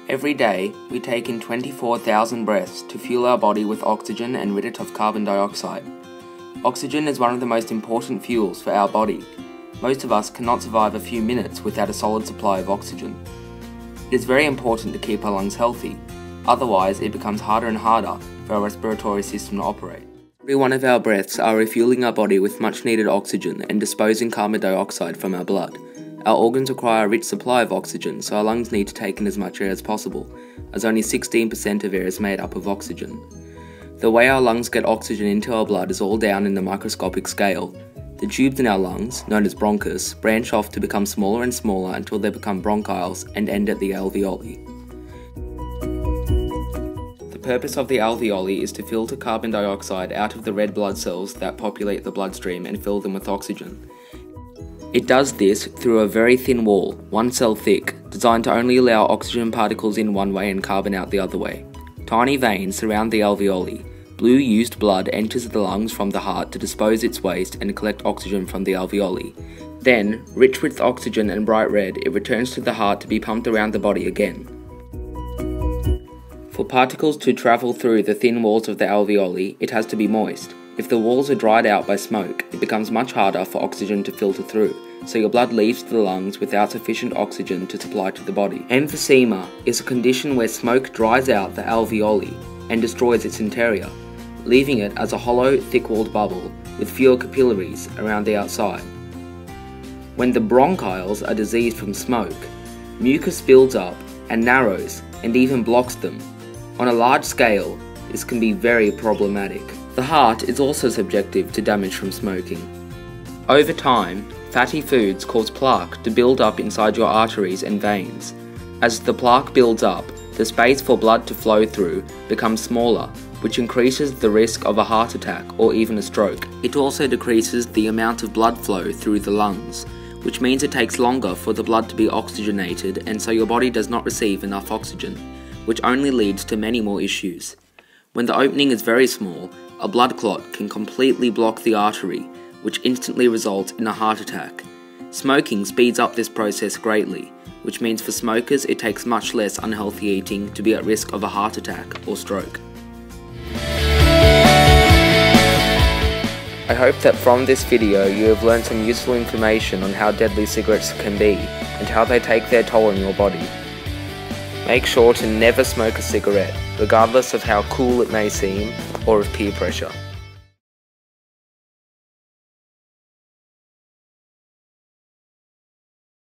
Every day, we take in 24,000 breaths to fuel our body with oxygen and rid it of carbon dioxide. Oxygen is one of the most important fuels for our body. Most of us cannot survive a few minutes without a solid supply of oxygen. It is very important to keep our lungs healthy, otherwise it becomes harder and harder for our respiratory system to operate. Every one of our breaths are refueling our body with much needed oxygen and disposing carbon dioxide from our blood. Our organs require a rich supply of oxygen, so our lungs need to take in as much air as possible, as only 16% of air is made up of oxygen. The way our lungs get oxygen into our blood is all down in the microscopic scale. The tubes in our lungs, known as bronchus, branch off to become smaller and smaller until they become bronchioles and end at the alveoli. The purpose of the alveoli is to filter carbon dioxide out of the red blood cells that populate the bloodstream and fill them with oxygen. It does this through a very thin wall, 1 cell thick, designed to only allow oxygen particles in one way and carbon out the other way. Tiny veins surround the alveoli. Blue used blood enters the lungs from the heart to dispose its waste and collect oxygen from the alveoli. Then, rich with oxygen and bright red, it returns to the heart to be pumped around the body again. For particles to travel through the thin walls of the alveoli, it has to be moist. If the walls are dried out by smoke, it becomes much harder for oxygen to filter through, so your blood leaves the lungs without sufficient oxygen to supply to the body. Emphysema is a condition where smoke dries out the alveoli and destroys its interior, leaving it as a hollow, thick-walled bubble with fewer capillaries around the outside. When the bronchioles are diseased from smoke, mucus builds up and narrows and even blocks them. On a large scale, this can be very problematic. The heart is also subjective to damage from smoking. Over time, fatty foods cause plaque to build up inside your arteries and veins. As the plaque builds up, the space for blood to flow through becomes smaller, which increases the risk of a heart attack or even a stroke. It also decreases the amount of blood flow through the lungs, which means it takes longer for the blood to be oxygenated, and so your body does not receive enough oxygen, which only leads to many more issues. When the opening is very small, a blood clot can completely block the artery, which instantly results in a heart attack. Smoking speeds up this process greatly, which means for smokers it takes much less unhealthy eating to be at risk of a heart attack or stroke. I hope that from this video you have learned some useful information on how deadly cigarettes can be and how they take their toll on your body. Make sure to never smoke a cigarette, regardless of how cool it may seem or of peer pressure.